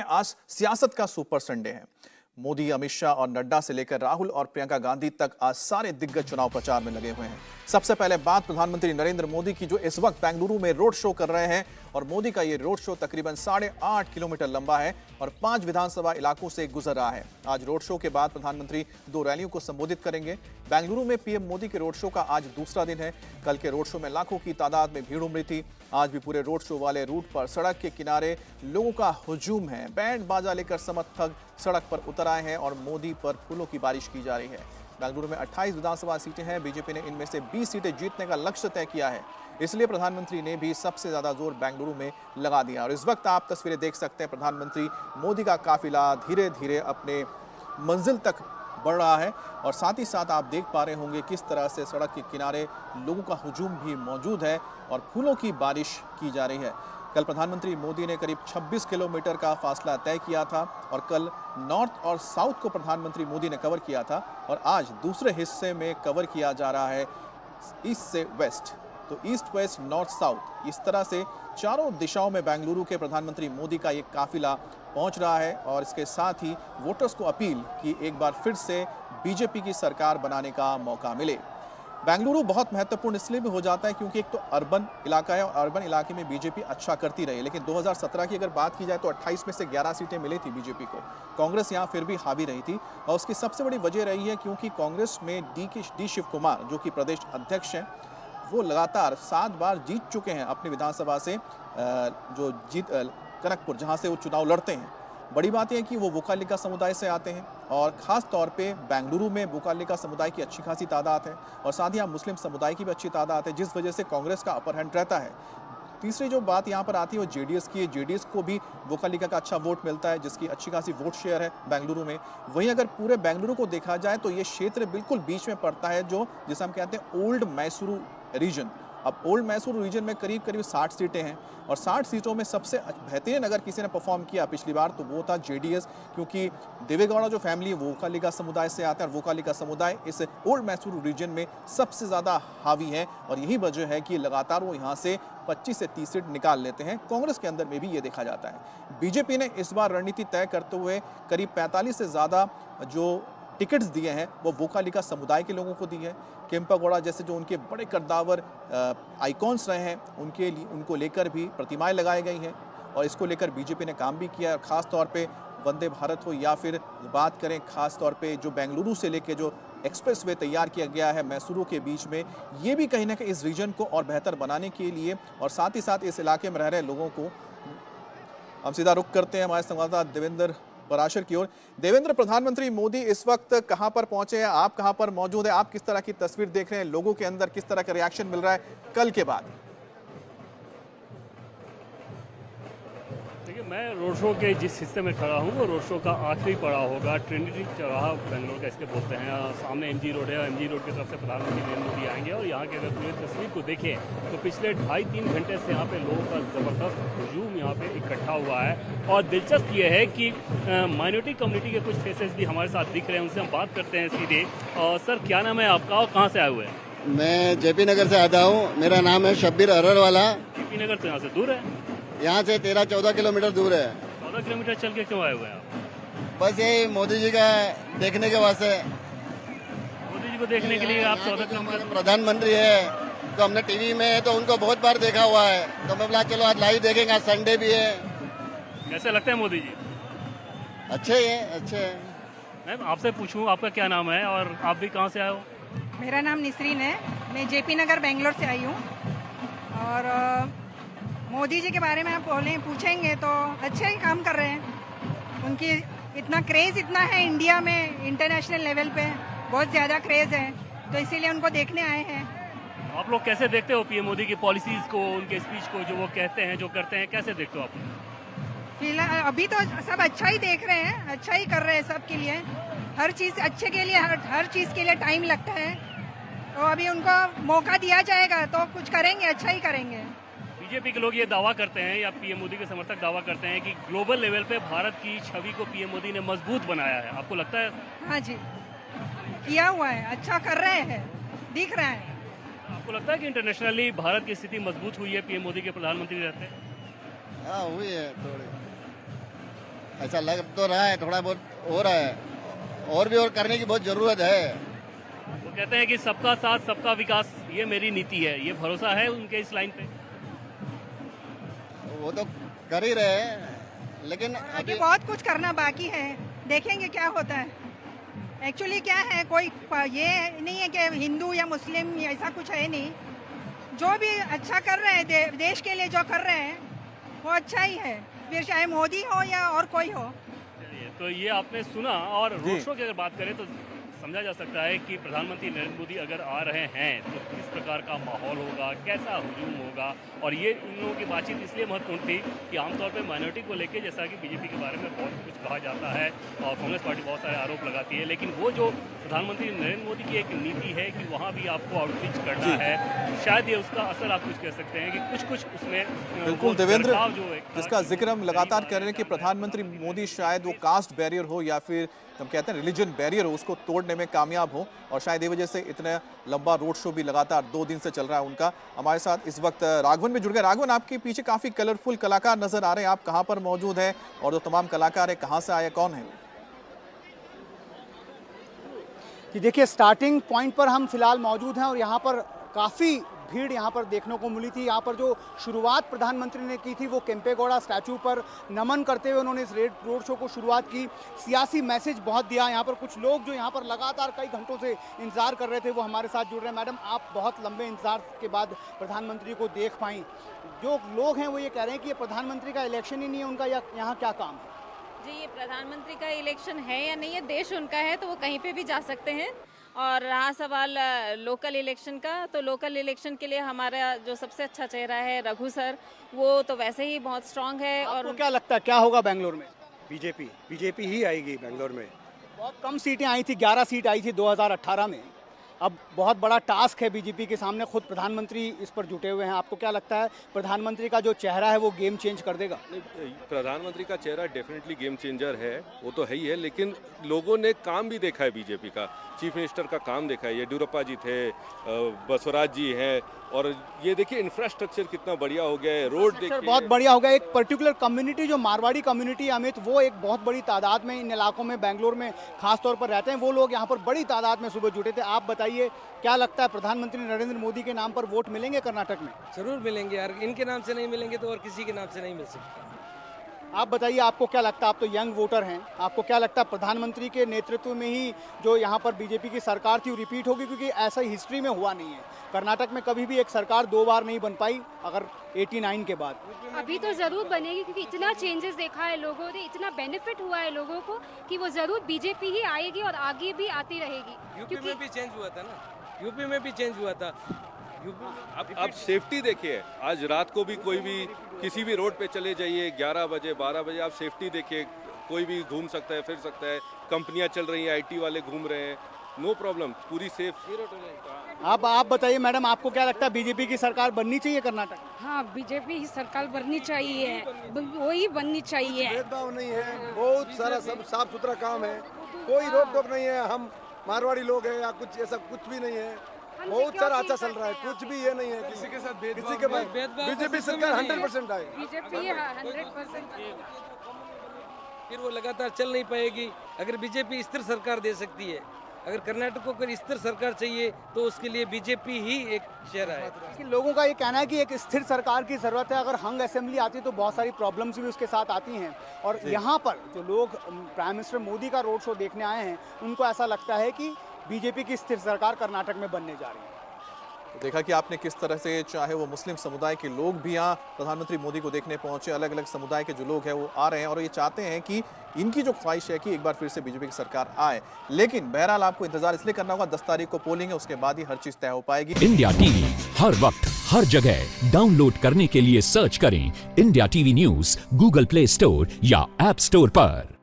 आज सियासत का सुपर संडे है। मोदी, अमित शाह और नड्डा से लेकर राहुल और प्रियंका गांधी तक आज सारे दिग्गज चुनाव प्रचार में लगे हुए हैं। सबसे पहले बात प्रधानमंत्री नरेंद्र मोदी की, जो इस वक्त बेंगलुरु में रोड शो कर रहे हैं और मोदी का ये रोड शो तकरीबन 8.5 किलोमीटर लंबा है और 5 विधानसभा इलाकों से गुजर रहा है। आज रोड शो के बाद प्रधानमंत्री 2 रैलियों को संबोधित करेंगे। बेंगलुरु में पीएम मोदी के रोड शो का आज दूसरा दिन है। कल के रोड शो में लाखों की तादाद में भीड़ उमड़ी थी। आज भी पूरे रोड शो वाले रूट पर सड़क के किनारे लोगों का हुजूम है। बैंड बाजा लेकर समर्थक सड़क पर उतर आए हैं और मोदी पर फूलों की बारिश की जा रही है। बेंगलुरु में 28 विधानसभा सीटें हैं। बीजेपी ने इनमें से 20 सीटें जीतने का लक्ष्य तय किया है, इसलिए प्रधानमंत्री ने भी सबसे ज्यादा जोर बेंगलुरु में लगा दिया। और इस वक्त आप तस्वीरें देख सकते हैं, प्रधानमंत्री मोदी का काफिला धीरे धीरे अपने मंजिल तक बढ़ रहा है और साथ ही साथ आप देख पा रहे होंगे किस तरह से सड़क के किनारे लोगों का हुजूम भी मौजूद है और फूलों की बारिश की जा रही है। कल प्रधानमंत्री मोदी ने करीब 26 किलोमीटर का फासला तय किया था और कल नॉर्थ और साउथ को प्रधानमंत्री मोदी ने कवर किया था और आज दूसरे हिस्से में कवर किया जा रहा है ईस्ट से वेस्ट। तो ईस्ट, वेस्ट, नॉर्थ, साउथ, इस तरह से चारों दिशाओं में बेंगलुरु के प्रधानमंत्री मोदी का ये काफिला पहुंच रहा है और इसके साथ ही वोटर्स को अपील कि एक बार फिर से बीजेपी की सरकार बनाने का मौका मिले। बेंगलुरु बहुत महत्वपूर्ण इसलिए भी हो जाता है क्योंकि एक तो अर्बन इलाका है और अर्बन इलाके में बीजेपी अच्छा करती रही, लेकिन 2017 की अगर बात की जाए तो 28 में से 11 सीटें मिली थी बीजेपी को। कांग्रेस यहाँ फिर भी हावी रही थी और उसकी सबसे बड़ी वजह रही है क्योंकि कांग्रेस में डी शिव कुमार, जो कि प्रदेश अध्यक्ष हैं, वो लगातार 7 बार जीत चुके हैं अपनी विधानसभा से, जो कनकपुर, जहाँ से वो चुनाव लड़ते हैं। बड़ी बात यह है कि वो वोकालिका समुदाय से आते हैं और ख़ास तौर पे बेंगलुरु में वोकालिका समुदाय की अच्छी खासी तादाद है और साथ ही यहाँ मुस्लिम समुदाय की भी अच्छी तादाद है, जिस वजह से कांग्रेस का अपर हैंड रहता है। तीसरी जो बात यहाँ पर आती है वो जेडीएस की है। जेडीएस को भी वोकालिका का अच्छा वोट मिलता है, जिसकी अच्छी खासी वोट शेयर है बेंगलुरु में। वहीं अगर पूरे बेंगलुरु को देखा जाए तो ये क्षेत्र बिल्कुल बीच में पड़ता है, जो जिसे हम कहते हैं ओल्ड मैसूरू रीजन। अब ओल्ड मैसूरू रीजन में करीब 60 सीटें हैं और 60 सीटों में सबसे बेहतरीन अगर किसी ने परफॉर्म किया पिछली बार तो वो था जेडीएस, क्योंकि देवेगौड़ा जो फैमिली है वोकालिका समुदाय से आता है और वोकालिका समुदाय इस ओल्ड मैसूरू रीजन में सबसे ज़्यादा हावी है और यही वजह है कि लगातार वो यहाँ से 25 से 30 सीट निकाल लेते हैं। कांग्रेस के अंदर में भी ये देखा जाता है। बीजेपी ने इस बार रणनीति तय करते हुए करीब 45 से ज़्यादा जो टिकट्स दिए हैं वो वोकालिका समुदाय के लोगों को दिए हैं। केम्पेगौड़ा जैसे जो उनके बड़े कद्दावर आइकॉन्स रहे हैं, उनको लेकर भी प्रतिमाएं लगाई गई हैं और इसको लेकर बीजेपी ने काम भी किया है। ख़ास तौर पे वंदे भारत हो या फिर बात करें ख़ास तौर पे जो बेंगलुरु से लेके जो एक्सप्रेसवे तैयार किया गया है मैसूरू के बीच में, ये भी कहीं ना कहीं इस रीजन को और बेहतर बनाने के लिए और साथ ही साथ इस इलाके में रह रहे लोगों को। हम सीधा रुख करते हैं हमारे संवाददाता देवेंद्र पराशर की ओर। देवेंद्र, प्रधानमंत्री मोदी इस वक्त कहां पर पहुंचे हैं, आप कहां पर मौजूद हैं, आप किस तरह की तस्वीर देख रहे हैं, लोगों के अंदर किस तरह का रिएक्शन मिल रहा है कल के बाद? देखिए, मैं रोड शो के जिस हिस्से में खड़ा हूँ वो रोड शो का आखिरी पड़ाव होगा ट्रिनिटी चौराहा बेंगलोर का, इसके बोलते हैं। सामने एमजी रोड है, एमजी रोड की तरफ से प्रधानमंत्री नरेंद्र मोदी आएंगे और यहाँ के अगर पूरी तस्वीर को देखें तो पिछले 2.5-3 घंटे से यहाँ पे लोगों का ज़बरदस्त हुजूम यहाँ पे इकट्ठा हुआ है। और दिलचस्प ये है कि माइनॉरिटी कम्युनिटी के कुछ फेसेस भी हमारे साथ दिख रहे हैं, उनसे हम बात करते हैं सीधे। और सर, क्या नाम है आपका और कहाँ से आए हुए हैं? मैं जेपी नगर से आता हूँ। मेरा नाम है शब्बीर अररवाला। जेपी नगर तो यहाँ से दूर है? यहाँ से 13-14 किलोमीटर दूर है। 14 किलोमीटर चल के क्यों आए हुए हैं आप? बस यही मोदी जी का देखने के वास्ते। मोदी जी को देखने के लिए आप 14 किलोमीटर? प्रधानमंत्री है तो हमने टीवी में तो उनको बहुत बार देखा हुआ है, तो मैं बोला चलो आज लाइव देखेंगे, आज संडे भी है। कैसे लगते हैं मोदी जी? अच्छे हैं, अच्छे हैं। मैम, आपसे पूछूं आपका क्या नाम है और आप भी कहाँ से आए हो? मेरा नाम निसरीन है, मैं जेपी नगर बेंगलोर से आई हूँ। और मोदी जी के बारे में आप पूछेंगे तो अच्छे ही काम कर रहे हैं। उनकी इतना क्रेज़ इतना है इंडिया में, इंटरनेशनल लेवल पे बहुत ज़्यादा क्रेज़ है, तो इसीलिए उनको देखने आए हैं। आप लोग कैसे देखते हो पीएम मोदी की पॉलिसीज़ को, उनके स्पीच को, जो वो कहते हैं, जो करते हैं, कैसे देखते हो आप? फिलहाल अभी तो सब अच्छा ही देख रहे हैं, अच्छा ही कर रहे हैं सबके लिए। हर चीज़ अच्छे के लिए, हर चीज़ के लिए टाइम लगता है, तो अभी उनको मौका दिया जाएगा तो कुछ करेंगे, अच्छा ही करेंगे। बीजेपी के लोग ये दावा करते हैं या पीएम मोदी के समर्थक दावा करते हैं कि ग्लोबल लेवल पे भारत की छवि को पीएम मोदी ने मजबूत बनाया है, आपको लगता है? हाँ जी, किया हुआ है, अच्छा कर रहे हैं, दिख रहा है। आपको लगता है कि इंटरनेशनली भारत की स्थिति मजबूत हुई है पीएम मोदी के प्रधानमंत्री रहते? हाँ, हुई है थोड़ी। ऐसा लग तो रहा है, थोड़ा बहुत हो रहा है, और भी और करने की बहुत ज़रूरत है। वो कहते हैं कि सबका साथ सबका विकास, ये मेरी नीति है। ये भरोसा है उनके इस लाइन पे? वो तो कर ही रहे हैं, लेकिन आगे अभी बहुत कुछ करना बाकी है, देखेंगे क्या होता है। एक्चुअली क्या है, कोई ये नहीं है कि हिंदू या मुस्लिम ऐसा कुछ है नहीं। जो भी अच्छा कर रहे हैं देश के लिए, जो कर रहे हैं वो अच्छा ही है, फिर चाहे मोदी हो या और कोई हो। चलिए, तो ये आपने सुना। और रोड शो की अगर बात करें तो समझा जा सकता है कि प्रधानमंत्री नरेंद्र मोदी अगर आ रहे हैं तो किस प्रकार का माहौल होगा, कैसा हुजूम होगा। और ये इन लोगों की बातचीत इसलिए महत्वपूर्ण थी कि आमतौर पर माइनॉरिटी को लेकर, जैसा कि बीजेपी के बारे में बहुत कुछ कहा जाता है और कांग्रेस पार्टी बहुत सारे आरोप लगाती है, लेकिन वो जो प्रधानमंत्री नरेंद्र मोदी की एक नीति है कि वहाँ भी आपको आउटरीच करना है, शायद ये उसका असर आप कुछ कह सकते हैं कि कुछ उसमें बिल्कुल देवेंद्र, जो है जिसका जिक्र हम लगातार कर रहे हैं कि प्रधानमंत्री मोदी शायद वो कास्ट बैरियर हो या फिर हम कहते हैं रिलीजन बैरियर हो, उसको तोड़ने में कामयाब हो, और शायद ये वजह से इतना लंबा रोड शो भी लगातार 2 दिन से चल रहा है उनका। हमारे साथ इस वक्त राघवन भी जुड़ गए। राघवन, आपके पीछे काफी कलरफुल कलाकार नजर आ रहे हैं, आप कहाँ पर मौजूद हैं और जो तमाम कलाकार है कहाँ से आए, कौन है? कि देखिए, स्टार्टिंग पॉइंट पर हम फिलहाल मौजूद हैं और यहाँ पर काफ़ी भीड़ यहाँ पर देखने को मिली थी। यहाँ पर जो शुरुआत प्रधानमंत्री ने की थी वो केम्पेगौड़ा स्टैचू पर नमन करते हुए उन्होंने इस रोड शो को शुरुआत की। सियासी मैसेज बहुत दिया। यहाँ पर कुछ लोग जो यहाँ पर लगातार कई घंटों से इंतजार कर रहे थे वो हमारे साथ जुड़ रहे हैं। मैडम, आप बहुत लंबे इंतजार के बाद प्रधानमंत्री को देख पाई। जो लोग हैं वो ये कह रहे हैं कि ये प्रधानमंत्री का इलेक्शन ही नहीं है उनका, या यहाँ क्या काम है? जी, ये प्रधानमंत्री का इलेक्शन है या नहीं है, देश उनका है तो वो कहीं पे भी जा सकते हैं। और रहा सवाल लोकल इलेक्शन का, तो लोकल इलेक्शन के लिए हमारा जो सबसे अच्छा चेहरा है रघु सर, वो तो वैसे ही बहुत स्ट्रांग है। और क्या लगता है क्या होगा बेंगलोर में? बीजेपी ही आएगी बेंगलोर में। बहुत कम सीटें आई थी, 11 सीट आई थी 2018 में। अब बहुत बड़ा टास्क है बीजेपी के सामने, खुद प्रधानमंत्री इस पर जुटे हुए हैं। आपको क्या लगता है प्रधानमंत्री का जो चेहरा है वो गेम चेंज कर देगा? प्रधानमंत्री का चेहरा डेफिनेटली गेम चेंजर है, वो तो है ही है, लेकिन लोगों ने काम भी देखा है बीजेपी का। चीफ मिनिस्टर का काम देखा है, येडियुरप्पा जी थे, बसवराज जी हैं, और ये देखिए इंफ्रास्ट्रक्चर कितना बढ़िया हो गया है, रोड देखिए बहुत बढ़िया हो गया। एक पर्टिकुलर कम्युनिटी जो मारवाड़ी कम्युनिटी, अमित, वो एक बहुत बड़ी तादाद में इन इलाकों में बेंगलोर में खास तौर पर रहते हैं। वो लोग यहाँ पर बड़ी तादाद में सुबह जुटे थे। आप बताइए क्या लगता है प्रधानमंत्री नरेंद्र मोदी के नाम पर वोट मिलेंगे कर्नाटक में? जरूर मिलेंगे यार, इनके नाम से नहीं मिलेंगे तो और किसी के नाम से नहीं मिल सकते। आप बताइए आपको क्या लगता है, आप तो यंग वोटर हैं, आपको क्या लगता है प्रधानमंत्री के नेतृत्व में ही जो यहाँ पर बीजेपी की सरकार थी वो रिपीट होगी? क्योंकि ऐसा हिस्ट्री में हुआ नहीं है, कर्नाटक में कभी भी एक सरकार 2 बार नहीं बन पाई अगर 89 के बाद। अभी तो जरूर बनेगी क्योंकि इतना चेंजेस देखा है लोगों ने, इतना बेनिफिट हुआ है लोगों को कि वो जरूर बीजेपी ही आएगी और आगे भी आती रहेगी। यूपी में भी चेंज हुआ था ना, यूपी में भी चेंज हुआ था। अब सेफ्टी देखिए, आज रात को भी कोई भी किसी भी रोड पे चले जाइए, 11 बजे 12 बजे आप सेफ्टी देखिए, कोई भी घूम सकता है, फिर सकता है, कंपनियां चल रही हैं, आईटी वाले घूम रहे हैं, नो प्रॉब्लम, पूरी सेफ। आप बताइए मैडम, आपको क्या लगता है बीजेपी की सरकार बननी चाहिए कर्नाटक? हाँ, बीजेपी की सरकार बननी चाहिए, वही बननी चाहिए। भेदभाव नहीं है, बहुत सारा सब साफ सुथरा काम है, कोई रोक टोक नहीं है। हम मारवाड़ी लोग हैं या कुछ ऐसा कुछ भी नहीं है, बहुत सारा अच्छा चल रहा है, कुछ भी ये नहीं है किसी के साथ किसी के बाद। बीजेपी सरकार 100% आएगी, बीजेपी 100%। फिर वो लगातार चल नहीं पाएगी। अगर बीजेपी स्थिर सरकार दे सकती है, अगर कर्नाटक को अगर स्थिर सरकार चाहिए तो उसके लिए बीजेपी ही एक चेहरा है। लेकिन लोगों का ये कहना है कि एक स्थिर सरकार की ज़रूरत है। अगर हंग असेंबली आती है तो बहुत सारी प्रॉब्लम्स भी उसके साथ आती हैं, और यहाँ पर जो लोग प्राइम मिनिस्टर मोदी का रोड शो देखने आए हैं उनको ऐसा लगता है कि बीजेपी की स्थिर सरकार कर्नाटक में बनने जा रही है। तो देखा कि आपने किस तरह से, चाहे वो मुस्लिम समुदाय के लोग भी यहाँ प्रधानमंत्री मोदी को देखने पहुंचे, अलग अलग समुदाय के जो लोग हैं वो आ रहे हैं और ये चाहते हैं कि इनकी जो ख्वाहिश है कि एक बार फिर से बीजेपी की सरकार आए। लेकिन बहरहाल आपको इंतजार इसलिए करना होगा, 10 तारीख को पोलिंग है, उसके बाद ही हर चीज तय हो पाएगी। इंडिया टीवी हर वक्त हर जगह डाउनलोड करने के लिए सर्च करें India TV news Google play store या ऐप स्टोर पर।